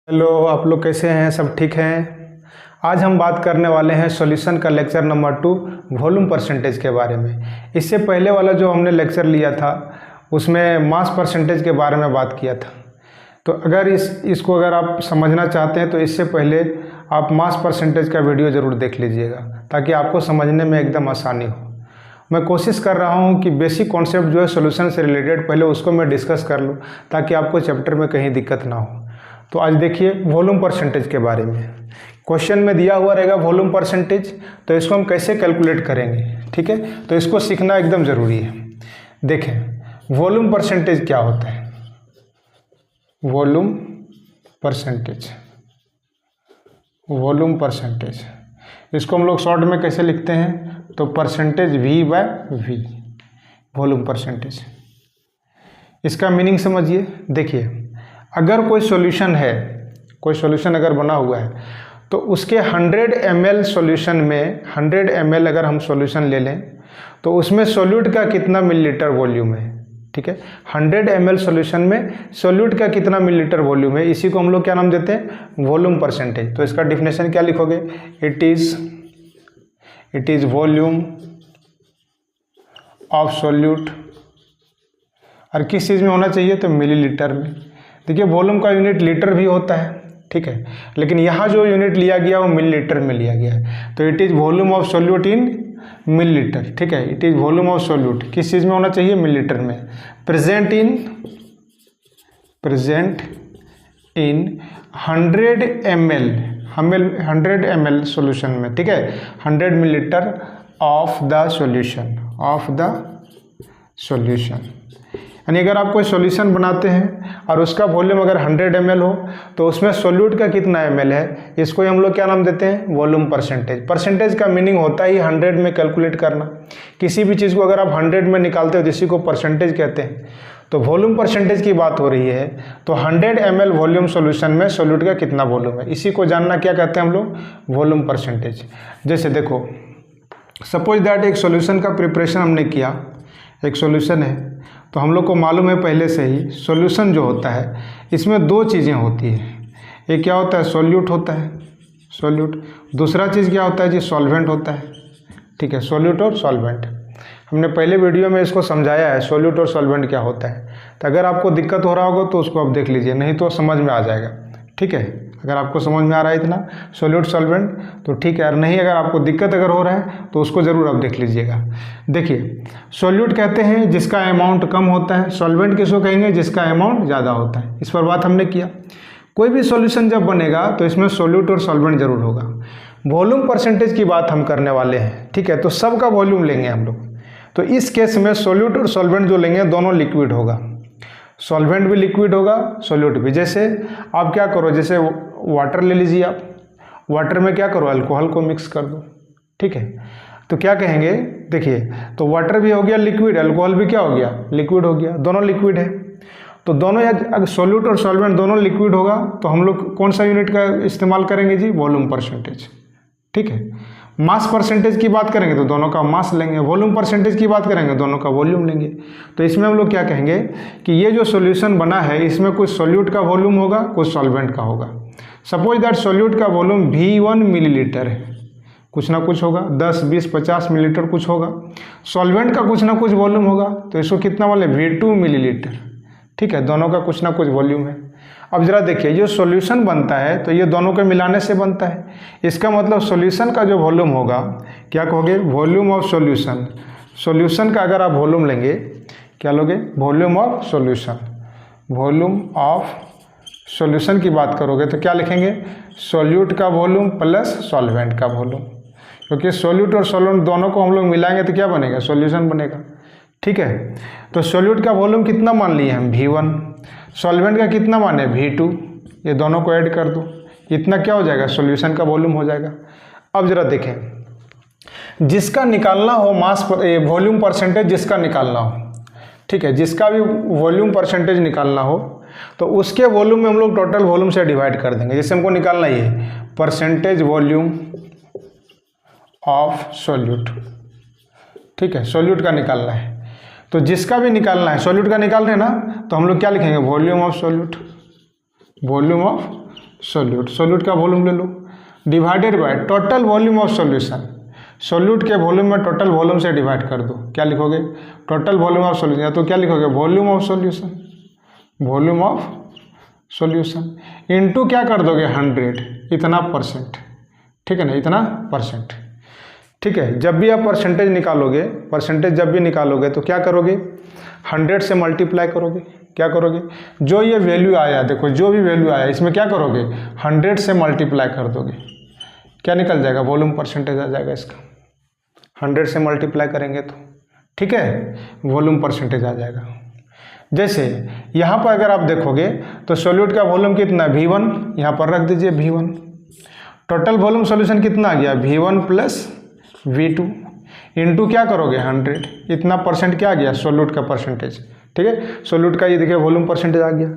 Hello, आप लोग कैसे हैं? सब ठीक हैं? आज हम बात करने वाले हैं सॉल्यूशन का लेक्चर नंबर 2 वॉल्यूम परसेंटेज के बारे में। इससे पहले वाला जो हमने लेक्चर लिया था उसमें मास परसेंटेज के बारे में बात किया था। तो अगर इसको अगर आप समझना चाहते हैं तो इससे पहले आप मास परसेंटेज का वीडियो ज़रूर देख लीजिएगा ताकि आपको समझने में एकदम आसानी हो। मैं कोशिश कर रहा हूं कि बेसिक कॉन्सेप्ट जो है सॉल्यूशन से रिलेटेड पहले उसको मैं डिस्कस कर लूं ताकि आपको चैप्टर में कहीं दिक्कत ना हो। तो आज देखिए वॉल्यूम परसेंटेज के बारे में क्वेश्चन में दिया हुआ रहेगा वॉल्यूम परसेंटेज। तो इसको हम कैसे कैलकुलेट करेंगे, ठीक है? तो इसको सीखना एकदम ज़रूरी है। देखें वॉल्यूम परसेंटेज क्या होता है। वॉल्यूम परसेंटेज, वॉल्यूम परसेंटेज इसको हम लोग शॉर्ट में कैसे लिखते हैं? तो परसेंटेज V/V, वॉल्यूम परसेंटेज। इसका मीनिंग समझिए। देखिए अगर कोई सॉल्यूशन है, कोई सॉल्यूशन अगर बना हुआ है तो उसके 100 ml सॉल्यूशन में 100 ml अगर हम सॉल्यूशन ले लें तो उसमें सॉल्यूट का कितना मिलीलीटर वॉल्यूम है, ठीक है? 100 ml सॉल्यूशन में सॉल्यूट का कितना मिलीलीटर वॉल्यूम है, इसी को हम लोग क्या नाम देते हैं? Volume percentage. तो इसका डिफिनेशन क्या लिखोगे? It is volume of solute. और किस चीज़ में होना चाहिए? तो मिलीलीटर में। देखिए वॉल्यूम का यूनिट लीटर भी होता है, ठीक है, लेकिन यहाँ जो यूनिट लिया गया वो मिलीलीटर में लिया गया है। तो it is volume of solute in millilitre, ठीक है। It is volume of solute किस चीज़ में होना चाहिए? मिलीलीटर में। Present in 100 ml 100 ml solution में, ठीक है, 100 मिलीलीटर ऑफ द सॉल्यूशन। यानी अगर आप कोई सॉल्यूशन बनाते हैं और उसका वॉल्यूम अगर 100 ml हो तो उसमें सॉल्यूट का कितना ml है, इसको हम लोग क्या नाम देते हैं? Volume percentage. परसेंटेज का मीनिंग होता ही 100 में कैलकुलेट करना। किसी भी चीज़ को अगर आप 100 में निकालते हो तो इसी को परसेंटेज कहते हैं। तो वॉल्यूम परसेंटेज की बात हो रही है तो 100 ml वॉल्यूम सॉल्यूशन में सॉल्यूट का कितना वॉल्यूम है, इसी को जानना क्या कहते हैं हम लोग? Volume percentage. जैसे देखो सपोज दैट एक सॉल्यूशन का प्रिपरेशन हमने किया, एक सॉल्यूशन है तो हम लोग को मालूम है पहले से ही सॉल्यूशन जो होता है इसमें दो चीज़ें होती हैं। एक क्या होता है? सॉल्यूट होता है, सॉल्यूट। दूसरा चीज़ क्या होता है जी? सॉल्वेंट होता है, ठीक है। सॉल्यूट और सॉल्वेंट हमने पहले वीडियो में इसको समझाया है, सॉल्यूट और सॉल्वेंट क्या होता है। तो अगर आपको दिक्कत हो रहा होगा तो उसको आप देख लीजिए, नहीं तो समझ में आ जाएगा, ठीक है। अगर आपको समझ में आ रहा है इतना सॉल्यूट सॉल्वेंट तो ठीक है, और नहीं अगर आपको दिक्कत अगर हो रहा है तो उसको ज़रूर आप देख लीजिएगा। देखिए सॉल्यूट कहते हैं जिसका अमाउंट कम होता है, सॉल्वेंट किसको कहेंगे? जिसका अमाउंट ज़्यादा होता है। इस पर बात हमने किया। कोई भी सॉल्यूशन जब बनेगा तो इसमें सॉल्यूट और सॉल्वेंट जरूर होगा। वॉल्यूम परसेंटेज की बात हम करने वाले हैं, ठीक है। तो सबका वॉल्यूम लेंगे हम लोग। तो इस केस में सॉल्यूट और सॉल्वेंट जो लेंगे दोनों लिक्विड होगा, सॉल्वेंट भी लिक्विड होगा, सॉल्यूट भी। जैसे आप क्या करो, जैसे वाटर ले लीजिए आप, वाटर में क्या करो? अल्कोहल को मिक्स कर दो, ठीक है। तो क्या कहेंगे? देखिए तो वाटर भी हो गया लिक्विड, अल्कोहल भी क्या हो गया? लिक्विड हो गया, दोनों लिक्विड है। तो दोनों अगर सॉल्यूट और सॉल्वेंट दोनों लिक्विड होगा तो हम लोग कौन सा यूनिट का इस्तेमाल करेंगे जी? वॉल्यूम परसेंटेज, ठीक है। मास परसेंटेज की बात करेंगे तो दोनों का मास लेंगे, वॉल्यूम परसेंटेज की बात करेंगे दोनों का वॉल्यूम लेंगे। तो इसमें हम लोग क्या कहेंगे कि ये जो सॉल्यूशन बना है इसमें कुछ सॉल्यूट का वॉल्यूम होगा, कुछ सॉल्वेंट का होगा। सपोज दैट सॉल्यूट का वॉल्यूम V1 मिलीलीटर है, कुछ ना कुछ होगा, 10, 20, 50 मिलीलीटर कुछ होगा। सॉल्वेंट का कुछ ना कुछ वॉल्यूम होगा तो इसको कितना बोले? V2 मिलीलीटर, ठीक है। दोनों का कुछ ना कुछ वॉल्यूम है। अब जरा देखिए जो सॉल्यूशन बनता है तो ये दोनों के मिलाने से बनता है। इसका मतलब सॉल्यूशन का जो वॉल्यूम होगा क्या कहोगे? Volume of solution. सॉल्यूशन का अगर आप वॉल्यूम लेंगे क्या लोगे? Volume of solution. Volume of solution की बात करोगे तो क्या लिखेंगे? सॉल्यूट का वॉल्यूम प्लस सॉल्वेंट का वॉल्यूम, क्योंकि सॉल्यूट और सॉल्वेंट दोनों को हम लोग मिलाएंगे तो क्या बनेगा? सॉल्यूशन बनेगा, ठीक है। तो सॉल्यूट का वॉल्यूम कितना मान लिए हम? V1। सॉल्वेंट का कितना माने? V2। ये दोनों को ऐड कर दो, इतना क्या हो जाएगा? सॉल्यूशन का वॉल्यूम हो जाएगा। अब जरा देखें जिसका निकालना हो मास वॉल्यूम परसेंटेज, जिसका निकालना हो, ठीक है, जिसका भी वॉल्यूम परसेंटेज निकालना हो तो उसके वॉल्यूम में हम लोग टोटल वॉल्यूम से डिवाइड कर देंगे। जैसे हमको निकालना ही है परसेंटेज वॉल्यूम ऑफ सॉल्यूट, ठीक है, सॉल्यूट का निकालना है। तो जिसका भी निकालना है, सॉल्यूट का निकाल रहे हैं ना, तो हम लोग क्या लिखेंगे? Volume of solute, volume of solute, solute का वॉल्यूम ले लो divided by total volume of solution. Solute के वॉल्यूम में टोटल वॉल्यूम से डिवाइड कर दो, क्या लिखोगे? टोटल वॉल्यूम ऑफ सॉल्यूशन, या तो क्या लिखोगे? Volume of solution, volume of solution into क्या कर दोगे? 100, इतना परसेंट, ठीक है ना, इतना परसेंट, ठीक है। जब भी आप परसेंटेज निकालोगे, परसेंटेज जब भी निकालोगे तो क्या करोगे? 100 से मल्टीप्लाई करोगे। क्या करोगे? जो ये वैल्यू आया, देखो जो भी वैल्यू आया इसमें क्या करोगे? 100 से मल्टीप्लाई कर दोगे, क्या निकल जाएगा? वॉल्यूम परसेंटेज आ जाएगा इसका। 100 से मल्टीप्लाई करेंगे तो, ठीक है, वॉल्यूम परसेंटेज आ जाएगा। जैसे यहाँ पर अगर आप देखोगे तो सोल्यूट का वॉल्यूम कितना है? V1, यहाँ पर रख दीजिए V1। टोटल वॉल्यूम सॉल्यूशन कितना आ गया? V1 प्लस V2 इंटू क्या करोगे? 100, इतना परसेंट क्या आ गया? सोल्यूट का परसेंटेज, ठीक है। सोल्यूट का ये देखिए वॉल्यूम परसेंटेज आ गया।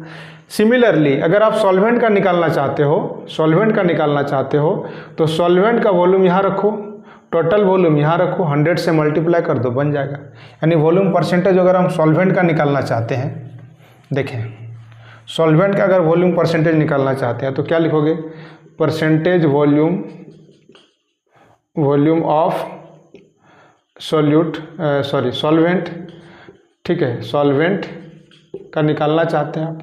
सिमिलरली अगर आप सॉल्वेंट का निकालना चाहते हो, सॉल्वेंट का निकालना चाहते हो तो सॉल्वेंट का वॉल्यूम यहाँ रखो, टोटल वॉल्यूम यहाँ रखो, 100 से मल्टीप्लाई कर दो, बन जाएगा। यानी वॉल्यूम परसेंटेज अगर हम सॉल्वेंट का निकालना चाहते हैं, देखें सॉल्वेंट का अगर वॉल्यूम परसेंटेज निकालना चाहते हैं तो क्या लिखोगे? Percentage volume, volume of solute, sorry solvent, ठीक है, सॉल्वेंट का निकालना चाहते हैं आप,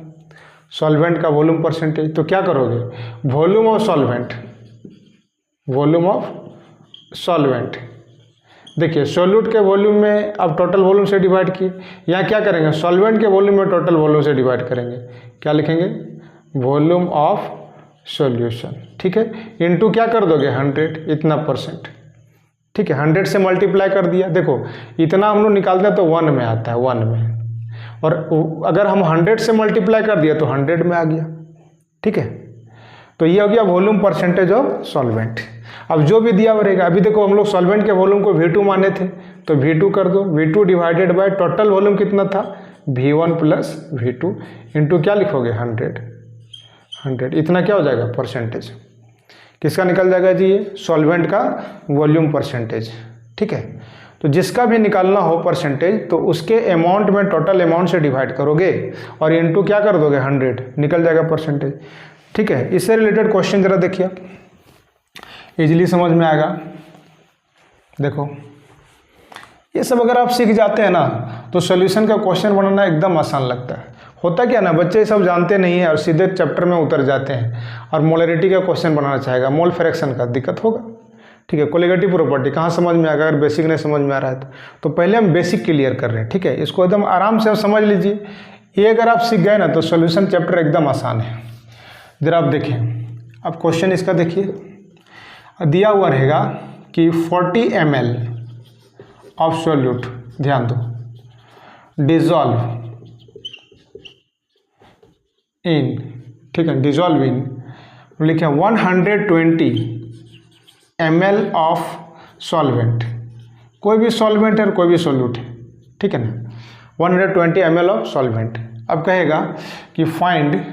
सॉल्वेंट का वॉल्यूम परसेंटेज, तो क्या करोगे? Volume of solvent, volume of solvent. देखिए सोल्यूट के वॉल्यूम में आप टोटल वॉल्यूम से डिवाइड किए, यहाँ क्या करेंगे? सॉल्वेंट के वॉल्यूम में टोटल वॉल्यूम से डिवाइड करेंगे, क्या लिखेंगे? वॉल्यूम ऑफ सॉल्यूशन, ठीक है, इनटू क्या कर दोगे? 100, इतना परसेंट, ठीक है। 100 से मल्टीप्लाई कर दिया, देखो इतना हम लोग निकालते हैं तो 1 में आता है, 1 में, और अगर हम 100 से मल्टीप्लाई कर दिया तो 100 में आ गया, ठीक है। तो ये हो गया वॉल्यूम परसेंटेज ऑफ सॉल्वेंट। अब जो भी दिया रहेगा, अभी देखो हम लोग सॉल्वेंट के वॉल्यूम को V2 माने थे तो V2 कर दो, V2 divided by total volume कितना था? V1 प्लस V2 इंटू क्या लिखोगे? 100, इतना क्या हो जाएगा? परसेंटेज। किसका निकल जाएगा जी? ये सॉल्वेंट का वॉल्यूम परसेंटेज, ठीक है। तो जिसका भी निकालना हो परसेंटेज तो उसके अमाउंट में टोटल अमाउंट से डिवाइड करोगे और इनटू क्या कर दोगे? 100, निकल जाएगा परसेंटेज, ठीक है। इससे रिलेटेड क्वेश्चन जरा देखिए, इजीली समझ में आएगा। देखो ये सब अगर आप सीख जाते हैं ना तो सॉल्यूशन का क्वेश्चन बनाना एकदम आसान लगता है। होता क्या ना, बच्चे सब जानते नहीं है और सीधे चैप्टर में उतर जाते हैं और मोलरिटी का क्वेश्चन बनाना चाहेगा, मोल फ्रैक्शन का, दिक्कत होगा, ठीक है। कोलिगेटिव प्रॉपर्टी कहाँ समझ में आएगा? अगर बेसिक नहीं समझ में आ रहा है तो पहले हम बेसिक क्लियर कर रहे हैं, ठीक है। इसको एकदम आराम से समझ लीजिए, ये अगर आप सीख गए ना तो सॉल्यूशन चैप्टर एकदम आसान है। जरा आप देखें, अब क्वेश्चन इसका देखिए, दिया हुआ रहेगा कि 40 ml ऑफ सोल्यूट, ध्यान दो, डिजॉल्व इन, ठीक है, डिजॉल्व इन, लिखे 120 ml ऑफ सॉल्वेंट, कोई भी सॉल्वेंट है और कोई भी सोल्यूट है, ठीक है ना, 120 ml ऑफ सॉल्वेंट। अब कहेगा कि find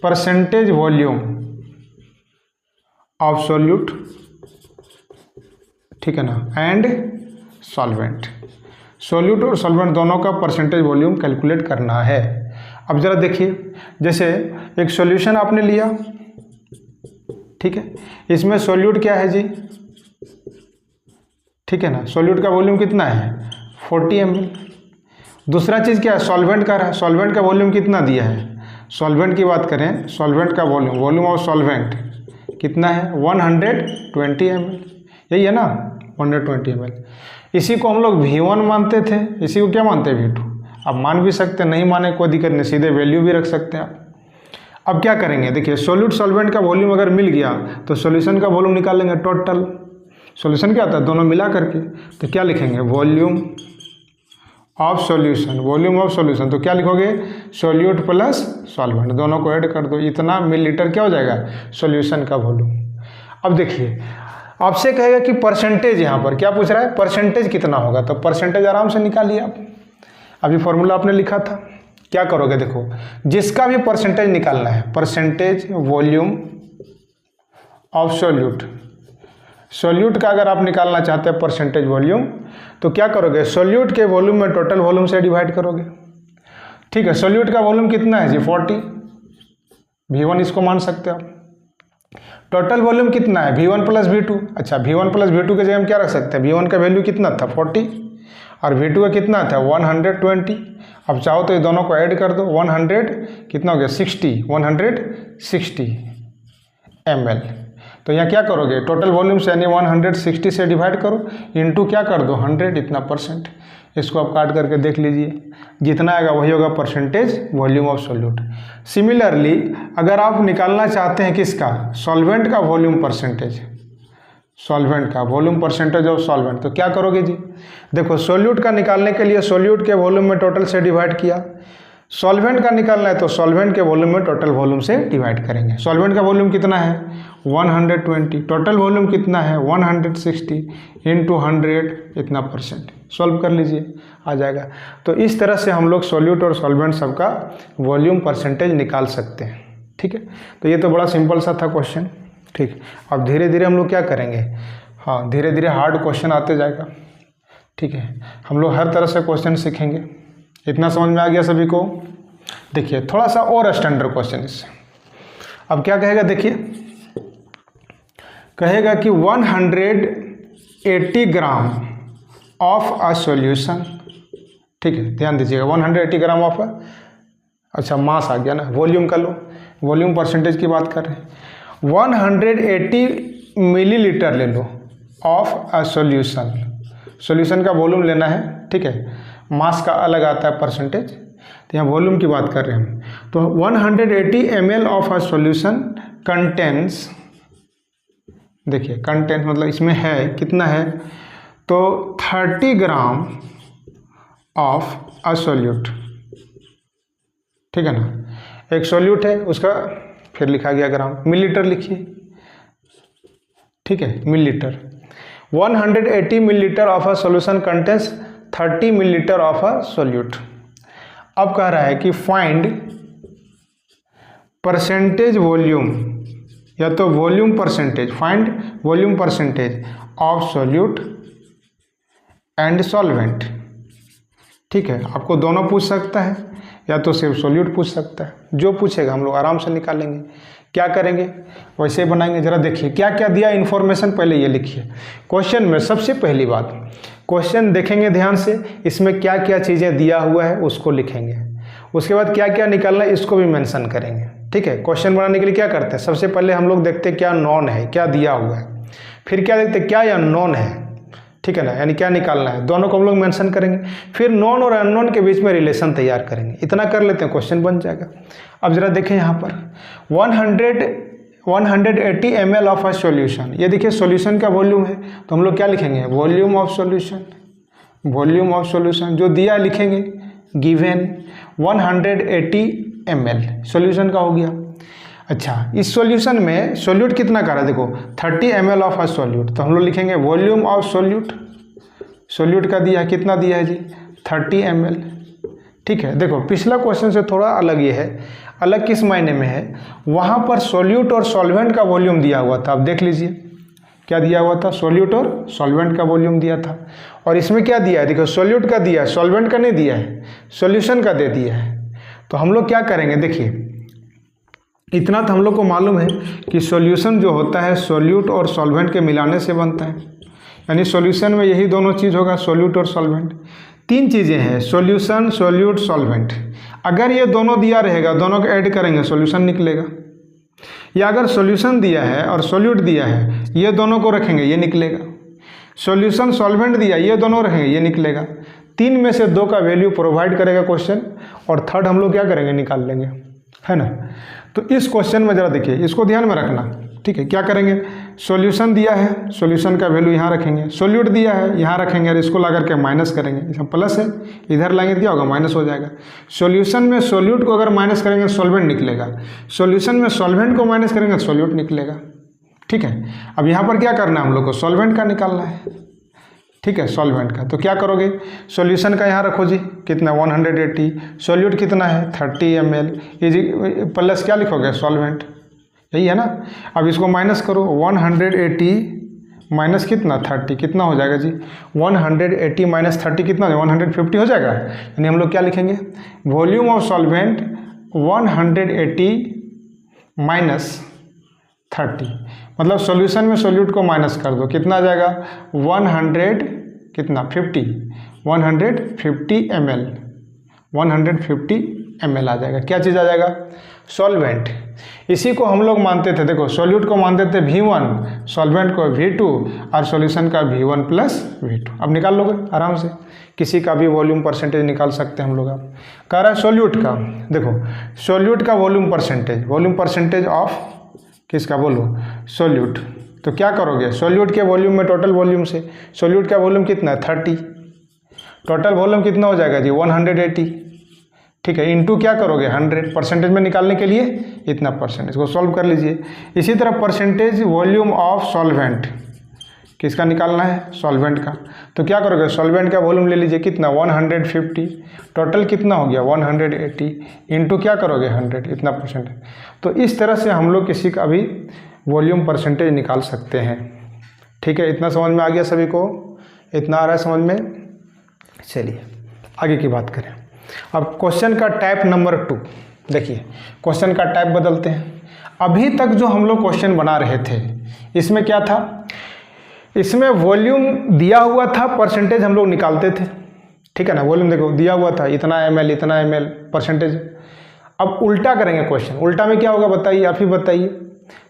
percentage volume of solute, ठीक है ना, एंड सॉल्वेंट। सोल्यूट और सॉल्वेंट दोनों का परसेंटेज वॉल्यूम कैलकुलेट करना है। अब ज़रा देखिए, जैसे एक सॉल्यूशन आपने लिया, ठीक है, इसमें सोल्यूट क्या है जी? ठीक है ना, सोल्यूट का वॉल्यूम कितना है? 40 ml। दूसरा चीज़ क्या है? सॉल्वेंट का रहा है, सॉल्वेंट का वॉल्यूम कितना दिया है? सॉल्वेंट की बात करें, सॉल्वेंट का वॉल्यूम, वॉल्यूम ऑफ सॉल्वेंट कितना है? 120 ml, यही है ना, 120 ml। इसी को हम लोग V1 मानते थे, इसी को क्या मानते हैं? V2। अब मान भी सकते हैं, नहीं माने कोई दिक्कत नहीं, सीधे वैल्यू भी रख सकते हैं आप। अब क्या करेंगे? देखिए सोल्यूट सॉल्वेंट का वॉल्यूम अगर मिल गया तो सॉल्यूशन का वॉल्यूम निकाल लेंगे, टोटल सॉल्यूशन क्या आता है? दोनों मिला करके, तो क्या लिखेंगे? Volume of solution, volume of solution, तो क्या लिखोगे? सोल्यूट प्लस सॉल्वेंट, दोनों को ऐड कर दो, इतना मिलीलीटर क्या हो जाएगा? सॉल्यूशन का वॉल्यूम। अब देखिए आपसे कहेगा कि परसेंटेज, यहाँ पर क्या पूछ रहा है? परसेंटेज कितना होगा, तो परसेंटेज आराम से निकालिए आप, अभी फॉर्मूला आपने लिखा था। क्या करोगे? देखो जिसका भी परसेंटेज निकालना है, percentage volume of solute, solute का अगर आप निकालना चाहते हैं परसेंटेज वॉल्यूम तो क्या करोगे? सोल्यूट के वॉल्यूम में टोटल वॉल्यूम से डिवाइड करोगे, ठीक है। सोल्यूट का वॉल्यूम कितना है जी? 40, V1 इसको मान सकते हो आप। टोटल वॉल्यूम कितना है V1 प्लस V2। अच्छा, V1 प्लस V2 के जगह हम क्या रख सकते हैं, V1 का वैल्यू कितना था 40 और V2 का कितना था 120। अब चाहो तो ये दोनों को ऐड कर दो, 100 कितना हो गया 160 ml। तो यहाँ क्या करोगे, टोटल वॉल्यूम से यानी 160 से डिवाइड करो, इनटू क्या कर दो 100, इतना परसेंट। इसको आप काट करके देख लीजिए, जितना आएगा वही होगा percentage volume of solute. Similarly अगर आप निकालना चाहते हैं किसका, सॉल्वेंट का वॉल्यूम परसेंटेज, सॉल्वेंट का वॉल्यूम परसेंटेज ऑफ सॉल्वेंट, तो क्या करोगे जी, देखो सॉल्यूट का निकालने के लिए सॉल्यूट के वॉल्यूम में टोटल से डिवाइड किया, सॉल्वेंट का निकालना है तो सॉल्वेंट के वॉल्यूम में टोटल वॉल्यूम से डिवाइड करेंगे। सॉल्वेंट का वॉल्यूम कितना है 120, टोटल वॉल्यूम कितना है 160 इंटू 100, इतना परसेंट। सॉल्व कर लीजिए, आ जाएगा। तो इस तरह से हम लोग सॉल्यूट और सॉल्वेंट सबका वॉल्यूम परसेंटेज निकाल सकते हैं। ठीक है, तो ये तो बड़ा सिंपल सा था क्वेश्चन। ठीक, अब धीरे धीरे हम लोग क्या करेंगे, हाँ धीरे धीरे हार्ड क्वेश्चन आते जाएगा। ठीक है, हम लोग हर तरह से क्वेश्चन सीखेंगे। इतना समझ में आ गया सभी को। देखिए थोड़ा सा और स्टैंडर्ड क्वेश्चन इससे। अब क्या कहेगा, देखिए कहेगा कि 180 ग्राम ऑफ अ सॉल्यूशन। ठीक है, ध्यान दीजिएगा 180 ग्राम ऑफ अच्छा मास आ गया ना, वॉल्यूम का लो, वॉल्यूम परसेंटेज की बात कर रहे हैं। 180 मिलीलीटर ले लो ऑफ अ सॉल्यूशन, सॉल्यूशन का वॉल्यूम लेना है। ठीक है, मास का अलग आता है परसेंटेज, तो यहाँ वॉल्यूम की बात कर रहे हैं हम। तो 180 ml of a solution contains, देखिए कंटेंट मतलब इसमें है कितना है, तो 30 ग्राम ऑफ अ सॉल्यूट। ठीक है ना, एक सॉल्यूट है उसका फिर लिखा गया ग्राम, मिलीलीटर लिखिए। ठीक है, millilitre, 180 millilitre of a solution contains 30 millilitre of a solute. अब कह रहा है कि फाइंड परसेंटेज वॉल्यूम, या तो volume percentage, find volume percentage of solute and solvent. ठीक है, आपको दोनों पूछ सकता है या तो सिर्फ सॉल्यूट पूछ सकता है, जो पूछेगा हम लोग आराम से निकालेंगे। क्या करेंगे, वैसे बनाएंगे। जरा देखिए क्या क्या दिया इन्फॉर्मेशन, पहले ये लिखिए। क्वेश्चन में सबसे पहली बात, क्वेश्चन देखेंगे ध्यान से, इसमें क्या क्या चीज़ें दिया हुआ है उसको लिखेंगे। उसके बाद क्या क्या निकालना है इसको भी मेंशन करेंगे। ठीक है, क्वेश्चन बनाने के लिए क्या करते हैं, सबसे पहले हम लोग देखते हैं क्या नॉन है, क्या दिया हुआ है, फिर क्या देखते हैं क्या या नॉन है। ठीक है ना, यानी क्या निकालना है, दोनों को हम लोग मेंशन करेंगे, फिर नॉन और अननोन के बीच में रिलेशन तैयार करेंगे। इतना कर लेते हैं, क्वेश्चन बन जाएगा। अब जरा देखें यहाँ पर 180 ml ऑफ अ सॉल्यूशन, ये देखिए सॉल्यूशन का वॉल्यूम है, तो हम लोग क्या लिखेंगे, volume of solution, volume of solution जो दिया लिखेंगे गिवन 180 ml सॉल्यूशन का हो गया। अच्छा, इस सॉल्यूशन में सॉल्यूट कितना कर रहा है, देखो 30 ml ऑफ अ सॉल्यूट, तो हम लोग लिखेंगे वॉल्यूम ऑफ सॉल्यूट, सॉल्यूट का दिया है, कितना दिया है जी 30 ml। ठीक है, देखो पिछला क्वेश्चन से थोड़ा अलग ये है, अलग किस मायने में है, वहाँ पर सॉल्यूट और सॉल्वेंट का वॉल्यूम दिया हुआ था। अब देख लीजिए क्या दिया हुआ था, सॉल्यूट और सॉल्वेंट का वॉल्यूम दिया था, और इसमें क्या दिया है, देखो सॉल्यूट का दिया है, सॉल्वेंट का नहीं दिया है, सॉल्यूशन का दे दिया है। तो हम लोग क्या करेंगे, देखिए इतना तो हम लोग को मालूम है कि सॉल्यूशन जो होता है सॉल्यूट और सॉल्वेंट के मिलाने से बनता है, यानी सॉल्यूशन में यही दोनों चीज़ होगा, सॉल्यूट और सॉल्वेंट। तीन चीज़ें हैं, सॉल्यूशन, सॉल्यूट, सॉल्वेंट। अगर ये दोनों दिया रहेगा, दोनों को ऐड करेंगे सॉल्यूशन निकलेगा, या अगर सॉल्यूशन दिया है और सॉल्यूट दिया है, ये दोनों को रखेंगे ये निकलेगा। सॉल्यूशन सॉल्वेंट दिया, ये दोनों रखेंगे ये निकलेगा। तीन में से दो का वैल्यू प्रोवाइड करेगा क्वेश्चन, और थर्ड हम लोग क्या करेंगे, निकाल लेंगे, है ना। तो इस क्वेश्चन में ज़रा देखिए, इसको ध्यान में रखना। ठीक है, क्या करेंगे, सॉल्यूशन दिया है, सॉल्यूशन का वैल्यू यहाँ रखेंगे, सॉल्यूट दिया है यहाँ रखेंगे, और इसको ला करके माइनस करेंगे, इसमें प्लस है, इधर लाएंगे तो क्या होगा, माइनस हो जाएगा। सॉल्यूशन में सॉल्यूट को अगर माइनस करेंगे सॉल्वेंट निकलेगा, सॉल्यूशन में सॉल्वेंट को माइनस करेंगे तो सॉल्यूट निकलेगा। ठीक है, अब यहाँ पर क्या करना है, हम लोग को सॉल्वेंट का निकालना है। ठीक है, सॉल्वेंट का, तो क्या करोगे, सॉल्यूशन का यहाँ रखो जी, कितना 180, सॉल्यूट कितना है 30 ml, ये जी प्लस क्या लिखोगे, सॉल्वेंट, यही है ना। अब इसको माइनस करो, 180 माइनस कितना 30, कितना हो जाएगा जी, 180 माइनस 30 कितना हो जाएगा, 150 हो जाएगा। यानी हम लोग क्या लिखेंगे, वॉल्यूम ऑफ सॉल्वेंट 180 -30, मतलब सॉल्यूशन में सोल्यूट को माइनस कर दो, कितना आ जाएगा 100 कितना 50 150 ml 150 ml आ जाएगा। क्या चीज़ आ जाएगा? सॉल्वेंट। इसी को हम लोग मानते थे, देखो सोल्यूट को मानते थे V1, सॉल्वेंट को V2 और सॉल्यूशन का V1 प्लस V2। अब निकाल लोगे आराम से, किसी का भी वॉल्यूम परसेंटेज निकाल सकते हैं हम लोग। अब कह रहा है सोल्यूट का, देखो सोल्यूट का वॉल्यूम परसेंटेज ऑफ किसका बोलो? सोल्यूट। तो क्या करोगे? सोल्यूट के वॉल्यूम में टोटल वॉल्यूम से, सोल्यूट का वॉल्यूम कितना है 30, टोटल वॉल्यूम कितना हो जाएगा जी 180, ठीक है, इंटू क्या करोगे 100, परसेंटेज में निकालने के लिए इतना परसेंटेज को सॉल्व कर लीजिए। इसी तरह परसेंटेज वॉल्यूम ऑफ सॉल्वेंट, किसका निकालना है? सॉल्वेंट का। तो क्या करोगे? सॉल्वेंट का वॉल्यूम ले लीजिए, कितना 150, टोटल कितना हो गया 180, इंटू क्या करोगे 100, इतना परसेंटेज। तो इस तरह से हम लोग किसी का भी वॉल्यूम परसेंटेज निकाल सकते हैं, ठीक है। इतना समझ में आ गया सभी को? इतना आ रहा है समझ में? चलिए आगे की बात करें। अब क्वेश्चन का टाइप नंबर 2 देखिए, क्वेश्चन का टाइप बदलते हैं। अभी तक जो हम लोग क्वेश्चन बना रहे थे, इसमें क्या था? इसमें वॉल्यूम दिया हुआ था, परसेंटेज हम लोग निकालते थे, ठीक है ना। वॉल्यूम देखो दिया हुआ था, इतना ml परसेंटेज। अब उल्टा करेंगे क्वेश्चन। उल्टा में क्या होगा बताइए, आप ही बताइए।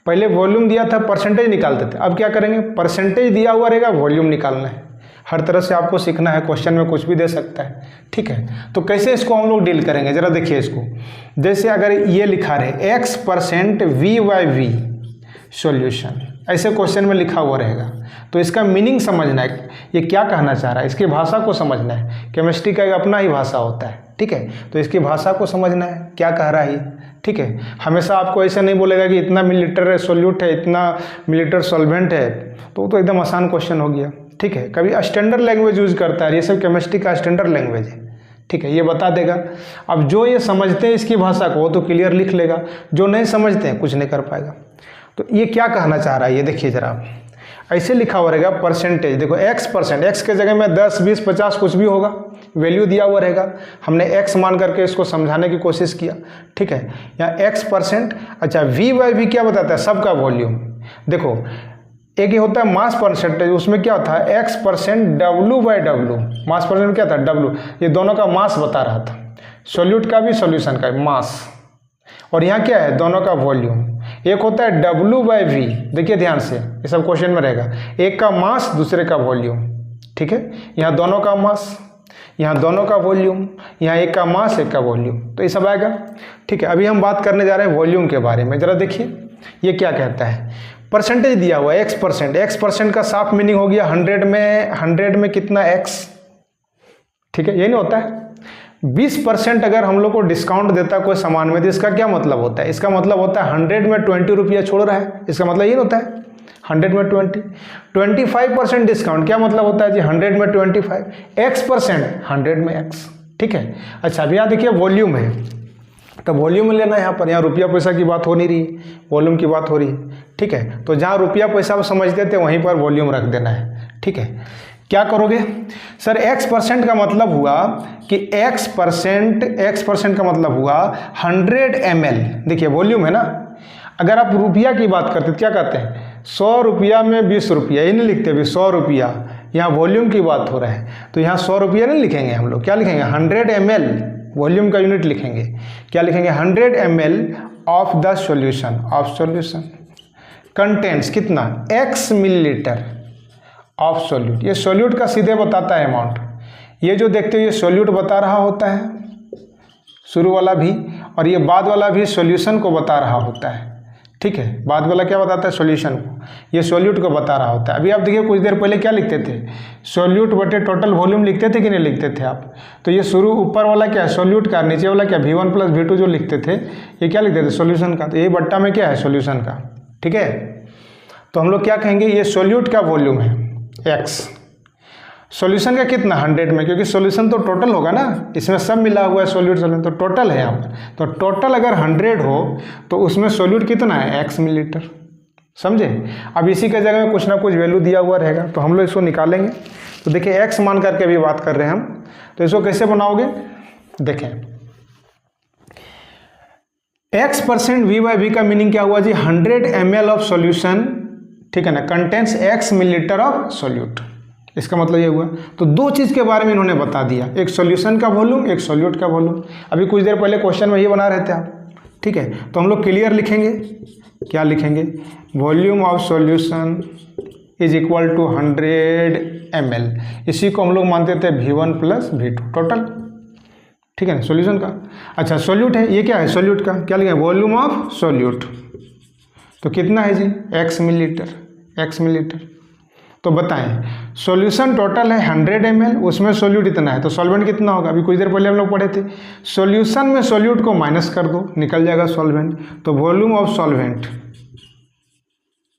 पहले वॉल्यूम दिया था, परसेंटेज निकालते थे, अब क्या करेंगे? परसेंटेज दिया हुआ रहेगा, वॉल्यूम निकालना है। हर तरह से आपको सीखना है, क्वेश्चन में कुछ भी दे सकता है, ठीक है। तो कैसे इसको हम लोग डील करेंगे जरा देखिए इसको। जैसे अगर ये लिखा रहे X% V/V सॉल्यूशन, ऐसे क्वेश्चन में लिखा हुआ रहेगा, तो इसका मीनिंग समझना है, ये क्या कहना चाह रहा है, इसकी भाषा को समझना है। केमिस्ट्री का एक अपना ही भाषा होता है, ठीक है। तो इसकी भाषा को समझना है, क्या कह रहा है, ठीक है। हमेशा आपको ऐसा नहीं बोलेगा कि इतना मिलीलीटर सोल्यूट है, इतना मिलीलीटर सॉल्वेंट है, तो एकदम आसान क्वेश्चन हो गया, ठीक है। कभी स्टैंडर्ड लैंग्वेज यूज करता है, ये सब केमिस्ट्री का स्टैंडर्ड लैंग्वेज है, ठीक है, ये बता देगा। अब जो ये समझते हैं इसकी भाषा को, वो तो क्लियर लिख लेगा, जो नहीं समझते हैं कुछ नहीं कर पाएगा। तो ये क्या कहना चाह रहा है, ये देखिए जरा, ऐसे लिखा हुआ रहेगा परसेंटेज। देखो X% एक्स के जगह में 10, 20, 50 कुछ भी होगा, वैल्यू दिया हुआ रहेगा। हमने X मान करके इसको समझाने की कोशिश किया, ठीक है। यहाँ X%, अच्छा V/V क्या बताता है? सबका वॉल्यूम। देखो एक ही होता है मास परसेंटेज, उसमें क्या होता है X% W/W, मास परसेंट क्या था W, ये दोनों का मास बता रहा था, सोल्यूट का भी सॉल्यूशन का मास। और यहाँ क्या है? दोनों का वॉल्यूम। एक होता है W/V, देखिए ध्यान से, ये सब क्वेश्चन में रहेगा, एक का मास दूसरे का वॉल्यूम, ठीक है। यहाँ दोनों का मास, यहाँ दोनों का वॉल्यूम, यहाँ एक का मास एक का वॉल्यूम, तो ये सब आएगा, ठीक है। अभी हम बात करने जा रहे हैं वॉल्यूम के बारे में। जरा देखिए ये क्या कहता है, परसेंटेज दिया हुआ है X% का साफ मीनिंग हो गया 100 में कितना X, ठीक है, ये नहीं होता है। 20% अगर हम लोग को डिस्काउंट देता कोई सामान में, तो इसका क्या मतलब होता है? इसका मतलब होता है 100 में 20 रुपया छोड़ रहा है, इसका मतलब ये होता है 100 में 20। 25% डिस्काउंट, क्या मतलब होता है जी 100 में 25। X% 100 में X, ठीक है। अच्छा अब यहाँ देखिए वॉल्यूम है, तो वॉल्यूम लेना है यहाँ पर, यहाँ रुपया पैसा की बात हो नहीं रही, वॉल्यूम की बात हो रही है, ठीक है। तो जहाँ रुपया पैसा समझते थे वहीं पर वॉल्यूम रख देना है, ठीक है। क्या करोगे सर? X% का मतलब हुआ कि X% का मतलब हुआ 100 ml, देखिए वॉल्यूम है ना। अगर आप रुपया की बात करते क्या कहते हैं? 100 रुपया में 20 रुपया, ये नहीं लिखते भी 100 रुपया, यहाँ वॉल्यूम की बात हो रहा है, तो यहाँ 100 रुपया नहीं लिखेंगे हम लोग, क्या लिखेंगे 100 ml, वॉल्यूम का यूनिट लिखेंगे। क्या लिखेंगे? 100 ml of the solution contents कितना? X millilitre of solute. ये सोल्यूट का सीधे बताता है अमाउंट, ये जो देखते हो ये सोल्यूट बता रहा होता है शुरू वाला भी, और ये बाद वाला भी सॉल्यूशन को बता रहा होता है, ठीक है। बाद वाला क्या बताता है? सॉल्यूशन को, ये सोल्यूट को बता रहा होता है। अभी आप देखिए कुछ देर पहले क्या लिखते थे? सोल्यूट बटे टोटल वॉल्यूम लिखते थे कि नहीं लिखते थे आप? तो ये शुरू ऊपर वाला क्या है? सोल्यूट का, नीचे वाला क्या V1 प्लस V2 जो लिखते थे, ये क्या लिखते थे? सॉल्यूशन का। तो ये बट्टा में क्या है? सॉल्यूशन का, ठीक है। तो हम लोग क्या कहेंगे? ये सोल्यूट का वॉल्यूम है X, सॉल्यूशन का कितना 100 में, क्योंकि सॉल्यूशन तो टोटल होगा ना, इसमें सब मिला हुआ है सोल्यूट सॉल्यूशन, तो टोटल है यहाँ पर। तो टोटल अगर 100 हो तो उसमें सोल्यूट कितना है? X मिलीलीटर, समझे। अब इसी के जगह में कुछ ना कुछ वैल्यू दिया हुआ रहेगा, तो हम लोग इसको निकालेंगे। तो देखिए X मान करके अभी बात कर रहे हैं हम, तो इसको कैसे बनाओगे? देखें x% v/v का मीनिंग क्या हुआ जी, 100 ml ऑफ सॉल्यूशन, ठीक है ना, contents x millilitre of solute. इसका मतलब ये हुआ। तो दो चीज़ के बारे में इन्होंने बता दिया, एक सॉल्यूशन का वॉल्यूम, एक सॉल्यूट का वॉल्यूम। अभी कुछ देर पहले क्वेश्चन में ये बना रहे थे आप, ठीक है। तो हम लोग क्लियर लिखेंगे, क्या लिखेंगे, volume of solution is equal to 100 ml। इसी को हम लोग मानते थे V1 + V2 टोटल, ठीक है ना, सॉल्यूशन का। अच्छा सॉल्यूट है, ये क्या है सॉल्यूट का, क्या लिखेंगे, वॉल्यूम ऑफ सॉल्यूट। तो कितना है जी, x मिलीलीटर। तो बताएं, सॉल्यूशन टोटल है 100 ml, उसमें सॉल्यूट इतना है, तो सॉल्वेंट कितना होगा। अभी कुछ देर पहले हम लोग पढ़े थे, सॉल्यूशन में सॉल्यूट को माइनस कर दो, निकल जाएगा सॉल्वेंट। तो वॉल्यूम ऑफ सॉल्वेंट,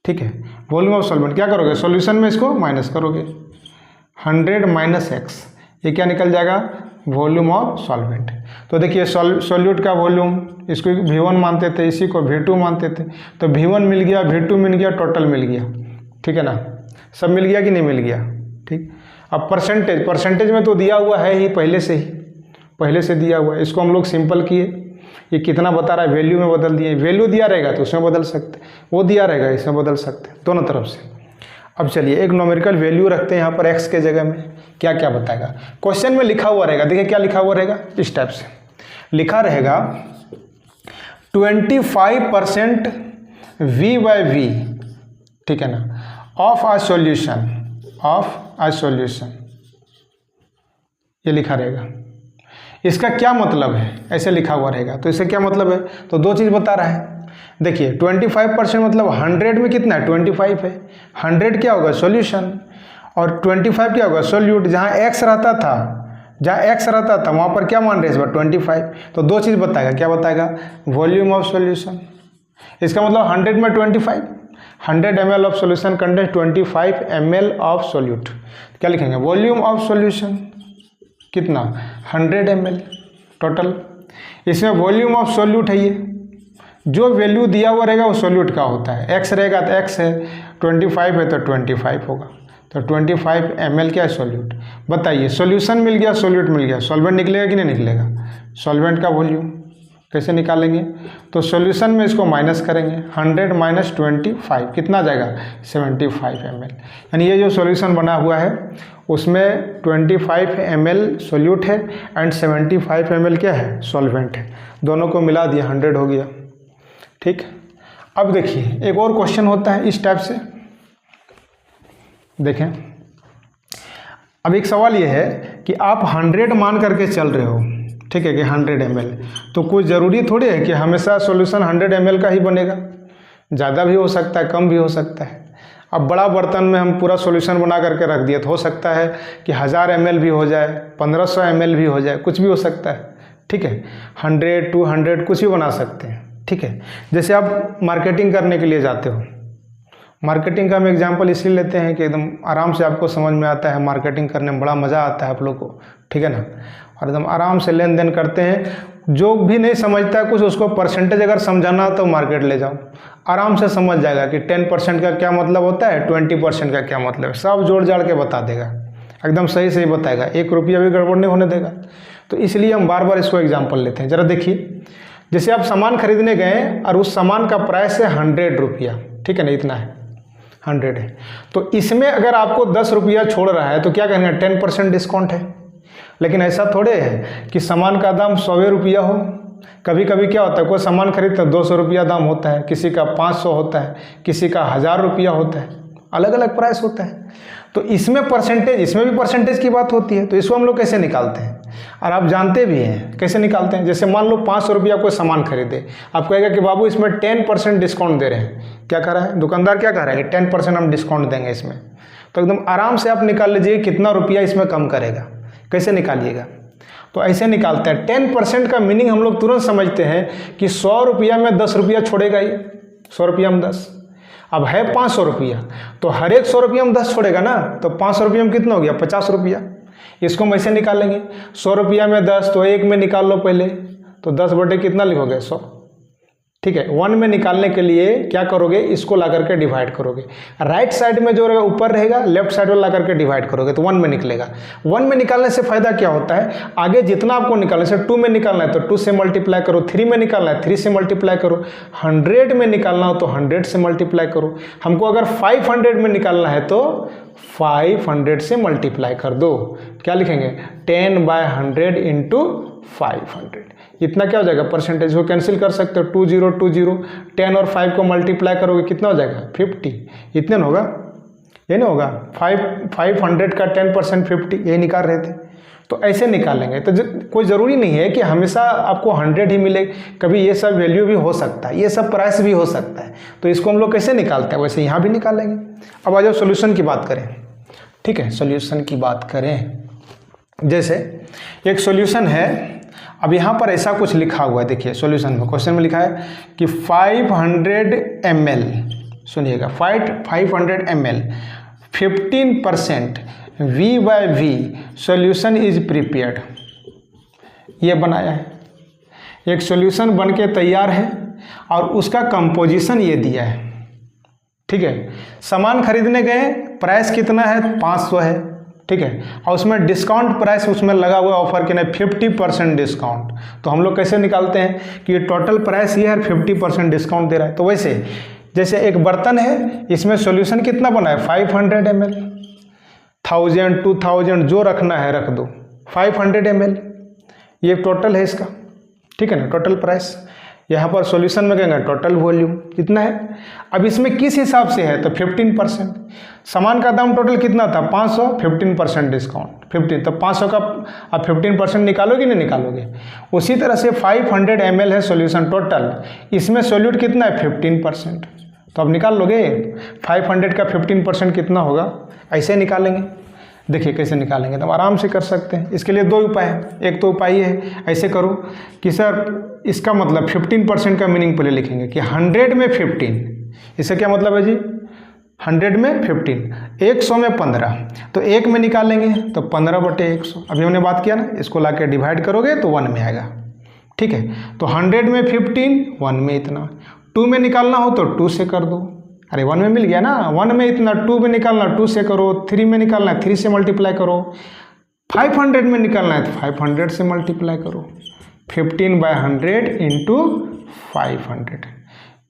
ठीक है, वॉल्यूम ऑफ सॉल्वेंट क्या करोगे, सॉल्यूशन में इसको माइनस करोगे, 100 - x, ये क्या निकल जाएगा, वॉल्यूम ऑफ सॉल्वेंट। तो देखिए सॉल्यूट का वॉल्यूम, इसको V1 मानते थे, इसी को V2 मानते थे। तो V1 मिल गया, V2 मिल गया, टोटल मिल गया, ठीक है ना, सब मिल गया कि नहीं मिल गया, ठीक। अब परसेंटेज में तो दिया हुआ है ही, पहले से दिया हुआ है। इसको हम लोग सिंपल किए, ये कितना बता रहा है, वैल्यू में बदल दिए। वैल्यू दिया रहेगा तो उसमें बदल सकते, वो दिया रहेगा इसमें बदल सकते, दोनों तरफ से। अब चलिए एक न्यूमेरिकल वैल्यू रखते हैं यहाँ पर x के जगह में, क्या क्या बताएगा। क्वेश्चन में लिखा हुआ रहेगा, देखिए क्या लिखा हुआ रहेगा, इस टाइप से लिखा रहेगा 25% v/v, ठीक है ना, ऑफ आ सॉल्यूशन, ये लिखा रहेगा। इसका क्या मतलब है, ऐसे लिखा हुआ रहेगा, तो इससे क्या मतलब है, तो दो चीज़ बता रहा है। देखिए 25% मतलब 100 में कितना है, 25 है। 100 क्या होगा, सॉल्यूशन, और 25 क्या होगा, सॉल्यूट। जहाँ x रहता था वहाँ पर क्या मान रहे हैं इस बार, 25। तो दो चीज़ बताएगा, क्या बताएगा, वॉल्यूम ऑफ सॉल्यूशन। इसका मतलब 100 में 25, 100 ml of solution contains 25 ml of solute. क्या लिखेंगे, वॉल्यूम ऑफ सॉल्यूशन कितना, 100 ml टोटल। इसमें वॉल्यूम ऑफ सॉल्यूट है, ये जो वैल्यू दिया हुआ रहेगा वो सॉल्यूट का होता है। x रहेगा तो x है, 25 है तो 25 होगा। तो 25 ml क्या है, सॉल्यूट। बताइए सॉल्यूशन मिल गया, सॉल्यूट मिल गया, सॉल्वेंट निकलेगा कि नहीं निकलेगा, सॉल्वेंट का वॉल्यूम कैसे निकालेंगे, तो सॉल्यूशन में इसको माइनस करेंगे, 100 - 25 कितना जाएगा, 75 ml। यानी ये जो सॉल्यूशन बना हुआ है उसमें 25 ml सॉल्यूट है एंड 75 ml क्या है, सॉल्वेंट है। दोनों को मिला दिया, 100 हो गया, ठीक। अब देखिए एक और क्वेश्चन होता है इस टाइप से, देखें। अब एक सवाल ये है कि आप 100 मान करके चल रहे हो, ठीक है, कि 100 ml, तो कुछ ज़रूरी थोड़ी है कि हमेशा सॉल्यूशन 100 ml का ही बनेगा, ज़्यादा भी हो सकता है, कम भी हो सकता है। अब बड़ा बर्तन में हम पूरा सॉल्यूशन बना करके रख दिए तो हो सकता है कि 1000 ml भी हो जाए, 1500 ml भी हो जाए, कुछ भी हो सकता है, ठीक है। 100, 200 कुछ भी बना सकते हैं, ठीक है। जैसे आप मार्केटिंग करने के लिए जाते हो, मार्केटिंग का हम एग्जांपल इसलिए लेते हैं कि एकदम आराम से आपको समझ में आता है, मार्केटिंग करने में बड़ा मज़ा आता है आप लोग को, ठीक है ना, और एकदम आराम से लेन देन करते हैं। जो भी नहीं समझता है कुछ, उसको परसेंटेज अगर समझाना तो मार्केट ले जाओ, आराम से समझ जाएगा कि 10% का क्या मतलब होता है, 20% का क्या मतलब है, सब जोड़ जाड़ के बता देगा, एकदम सही बताएगा, 1 रुपया भी गड़बड़ नहीं होने देगा। तो इसलिए हम बार बार इसको एग्जाम्पल लेते हैं। ज़रा देखिए, जैसे आप सामान खरीदने गए और उस सामान का प्राइस है 100 रुपया, ठीक है ना, इतना है, 100 है। तो इसमें अगर आपको 10 रुपया छोड़ रहा है तो क्या कहेंगे, 10% डिस्काउंट है। लेकिन ऐसा थोड़े है कि सामान का दाम 100 रुपया हो। कभी कभी क्या होता है, कोई सामान खरीदते 200 रुपया दाम होता है, किसी का 500 होता है, किसी का 1000 रुपया होता है, अलग अलग प्राइस होता है। तो इसमें भी परसेंटेज की बात होती है। तो इसको हम लोग कैसे निकालते हैं, और आप जानते भी हैं कैसे निकालते हैं। जैसे मान लो 500 रुपया कोई सामान खरीदे, आप कहेगा कि बाबू इसमें 10% डिस्काउंट दे रहे हैं। क्या कह रहा है दुकानदार, क्या कह रहा है कि 10% हम डिस्काउंट देंगे इसमें। तो एकदम आराम से आप निकाल लीजिए कितना रुपया इसमें कम करेगा, कैसे निकालिएगा। तो ऐसे निकालते हैं। 10% का मीनिंग हम लोग तुरंत समझते हैं कि 100 रुपया में 10 रुपया छोड़ेगा ही, 100 रुपया में 10। अब है 500 रुपया, तो हर एक 100 रुपया में 10 छोड़ेगा ना, तो 500 रुपया में कितना हो गया, 50 रुपया। इसको हम ऐसे निकालेंगे, 100 रुपया में 10, तो एक में निकाल लो पहले, तो 10 बटे कितना लिखोगे, 100, ठीक ठीक है। 1 में निकालने के लिए क्या करोगे, इसको ला करके डिवाइड करोगे, राइट साइड में जो रहेगा ऊपर रहेगा, लेफ्ट साइड में ला करके डिवाइड करोगे तो 1 में निकलेगा। 1 में निकालने से फायदा क्या होता है, आगे जितना आपको निकालने से 2 में निकालना है तो 2 से मल्टीप्लाई करो, 3 में निकालना है 3 से मल्टीप्लाई करो, 100 में निकालना हो तो 100 से मल्टीप्लाई करो। हमको अगर 500 में निकालना है तो 500 से मल्टीप्लाई कर दो। क्या लिखेंगे, 10/100 इंटू 500। इतना क्या हो जाएगा, परसेंटेज को कैंसिल कर सकते हो, 2020, 10 और 5 को मल्टीप्लाई करोगे कितना हो जाएगा, 50। इतने ना होगा, ये नहीं होगा, 500 का 10% 50, यही निकाल रहे थे। तो ऐसे निकालेंगे। तो कोई ज़रूरी नहीं है कि हमेशा आपको 100 ही मिले, कभी ये सब वैल्यू भी हो सकता है, ये सब प्राइस भी हो सकता है। तो इसको हम लोग कैसे निकालते हैं, वैसे यहाँ भी निकालेंगे। अब आ जाओ सोल्यूशन की बात करें, ठीक है। सोल्यूशन की बात करें, जैसे एक सोल्यूशन है, अब यहाँ पर ऐसा कुछ लिखा हुआ है, देखिए सोल्यूशन में, क्वेश्चन में लिखा है कि 500 ml, सुनिएगा 500 ml 15% V/V solution is prepared. ये बनाया है, एक सोल्यूशन बन के तैयार है और उसका कंपोजिशन ये दिया है, ठीक है। सामान खरीदने गए, प्राइस कितना है, 500 है, ठीक है, और उसमें डिस्काउंट प्राइस उसमें लगा हुआ ऑफर के नहीं 50% डिस्काउंट। तो हम लोग कैसे निकालते हैं कि टोटल प्राइस ये है, 50% डिस्काउंट दे रहा है। तो वैसे जैसे एक बर्तन है, इसमें सॉल्यूशन कितना बना है, 500 ml, 1000, 2000 जो रखना है रख दो, 500 ml ये टोटल है इसका, ठीक है ना, टोटल प्राइस। यहाँ पर सॉल्यूशन में कहेंगे टोटल वॉल्यूम कितना है। अब इसमें किस हिसाब से है, तो 15%। सामान का दाम टोटल कितना था, 500, 15% डिस्काउंट 15, तो 500 का आप 15% निकालोगे नहीं निकालोगे। उसी तरह से 500 ml है सॉल्यूशन टोटल, इसमें सॉल्यूट कितना है, 15%। तो अब निकाल लोगे 500 का 15% कितना होगा, ऐसे निकालेंगे। देखिए कैसे निकालेंगे, तो हम आराम से कर सकते हैं। इसके लिए 2 उपाय है, एक तो उपाय ये है, ऐसे करो कि सर इसका मतलब 15% का मीनिंग पहले लिखेंगे कि 100 में 15, इससे क्या मतलब है जी, 100 में 15, 100 में 15, तो 1 में निकालेंगे तो 15/100। अभी हमने बात किया ना, इसको ला के डिवाइड करोगे तो 1 में आएगा, ठीक है। तो 100 में 15, 1 में इतना, 2 में निकालना हो तो 2 से कर दो, अरे 1 में मिल गया ना, 1 में इतना, 2 में निकालना 2 से करो, 3 में निकालना 3 से मल्टीप्लाई करो, 500 में निकालना है तो 500 से मल्टीप्लाई करो, 15/100 इंटू 500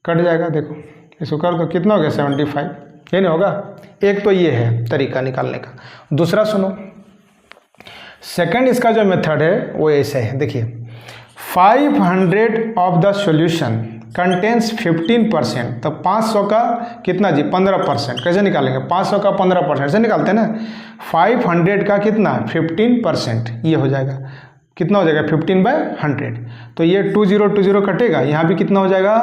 कट जाएगा। देखो इसको कर दो, कितना हो गया, 75, ये नहीं होगा। एक तो ये है तरीका निकालने का। दूसरा सुनो, सेकंड इसका जो मेथड है वो ऐसे है, देखिए 500 ऑफ द सॉल्यूशन कंटेंस 15%, तो 500 का कितना जी, 15%। कैसे निकालेंगे, 500 का 15%, ऐसे निकालते हैं ना। 500 का कितना, 15%, ये हो जाएगा, कितना हो जाएगा, 15/100। तो ये 2020 कटेगा, यहाँ भी कितना हो जाएगा,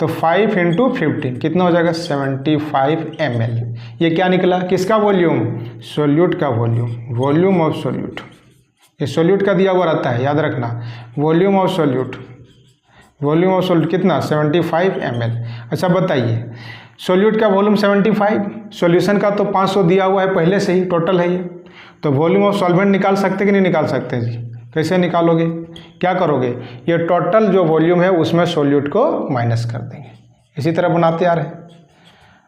तो 5 इंटू 15 कितना हो जाएगा, 75 ml। ये क्या निकला, किसका वॉल्यूम, सोल्यूट का वॉल्यूम, वॉल्यूम ऑफ सोल्यूट। ये सोल्यूट का दिया हुआ रहता है, याद रखना, volume of solute, volume of solute कितना, 75 ml। अच्छा बताइए, सोल्यूट का वॉल्यूम 75, सॉल्यूशन का तो 500 दिया हुआ है पहले से ही, टोटल है ये। तो वॉल्यूम ऑफ सॉल्वेंट निकाल सकते कि नहीं निकाल सकते जी, कैसे निकालोगे, क्या करोगे, ये टोटल जो वॉल्यूम है उसमें सोल्यूट को माइनस कर देंगे, इसी तरह बनाते आ रहे हैं।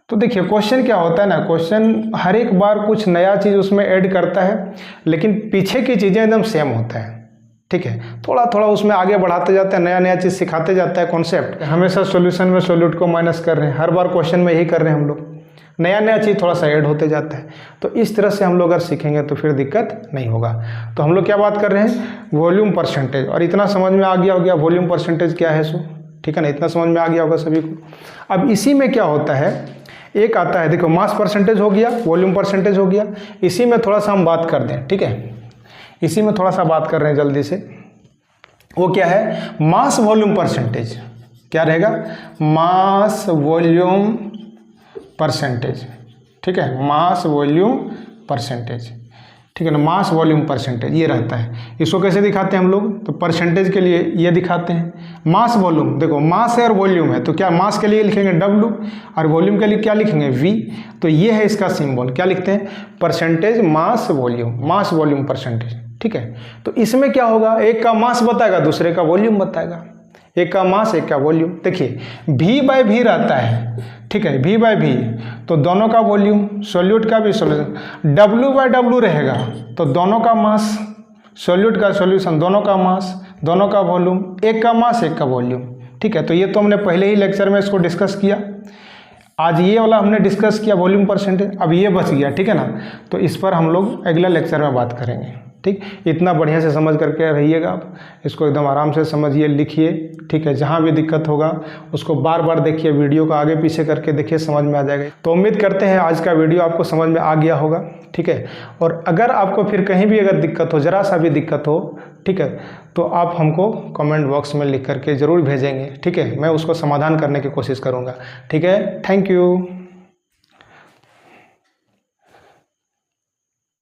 तो देखिए क्वेश्चन क्या होता है ना, क्वेश्चन हर एक बार कुछ नया चीज़ उसमें ऐड करता है, लेकिन पीछे की चीज़ें एकदम सेम होता है, ठीक है। थोड़ा थोड़ा उसमें आगे बढ़ाते जाते हैं, नया नया चीज़ सिखाते जाता है कॉन्सेप्ट। हमेशा सॉल्यूशन में सोल्यूट को माइनस कर रहे हैं, हर बार क्वेश्चन में यही कर रहे हैं हम लोग, नया नया चीज़ थोड़ा सा ऐड होते जाता है। तो इस तरह से हम लोग अगर सीखेंगे तो फिर दिक्कत नहीं होगा। तो हम लोग क्या बात कर रहे हैं, वॉल्यूम परसेंटेज, और इतना समझ में आ गया होगा वॉल्यूम परसेंटेज क्या है सो, ठीक है ना, इतना समझ में आ गया होगा सभी को। अब इसी में क्या होता है, एक आता है, देखो मास परसेंटेज हो गया, वॉल्यूम परसेंटेज हो गया, इसी में थोड़ा सा हम बात कर दें, ठीक है, इसी में थोड़ा सा बात कर रहे हैं जल्दी से। वो क्या है, मास वॉल्यूम परसेंटेज, क्या रहेगा, मास वॉल्यूम परसेंटेज, ठीक है, मास वॉल्यूम परसेंटेज, ठीक है ना, मास वॉल्यूम परसेंटेज ये रहता है। इसको कैसे दिखाते हैं हम लोग, तो परसेंटेज के लिए ये दिखाते हैं, मास वॉल्यूम, देखो मास है और वॉल्यूम है, तो क्या मास के लिए लिखेंगे W और वॉल्यूम के लिए क्या लिखेंगे V। तो ये है इसका सिंबल, क्या लिखते हैं, percentage mass volume, mass volume percentage, ठीक है। तो इसमें क्या होगा, एक का मास बताएगा, दूसरे का वॉल्यूम बताएगा। एक का मास एक का वॉल्यूम। देखिए V/V रहता है, ठीक है, V/V, तो दोनों का वॉल्यूम, सॉल्यूट का भी सॉल्यूशन। W/W रहेगा तो दोनों का मास, सॉल्यूट का सॉल्यूशन, दोनों का मास, दोनों का वॉल्यूम, एक का मास एक का वॉल्यूम, ठीक है। तो ये तो हमने पहले ही लेक्चर में इसको डिस्कस किया। आज ये वाला हमने डिस्कस किया वॉल्यूम परसेंटेज, अब ये बच गया, ठीक है ना। तो इस पर हम लोग अगला लेक्चर में बात करेंगे, ठीक। इतना बढ़िया से समझ करके रहिएगा आप, इसको एकदम आराम से समझिए, लिखिए, ठीक है। जहाँ भी दिक्कत होगा उसको बार बार देखिए, वीडियो को आगे पीछे करके देखिए, समझ में आ जाएगा। तो उम्मीद करते हैं आज का वीडियो आपको समझ में आ गया होगा, ठीक है। और अगर आपको फिर कहीं भी अगर दिक्कत हो, ज़रा सा भी दिक्कत हो, ठीक है, तो आप हमको कमेंट बॉक्स में लिख करके ज़रूर भेजेंगे, ठीक है। मैं उसको समाधान करने की कोशिश करूँगा, ठीक है। Thank you.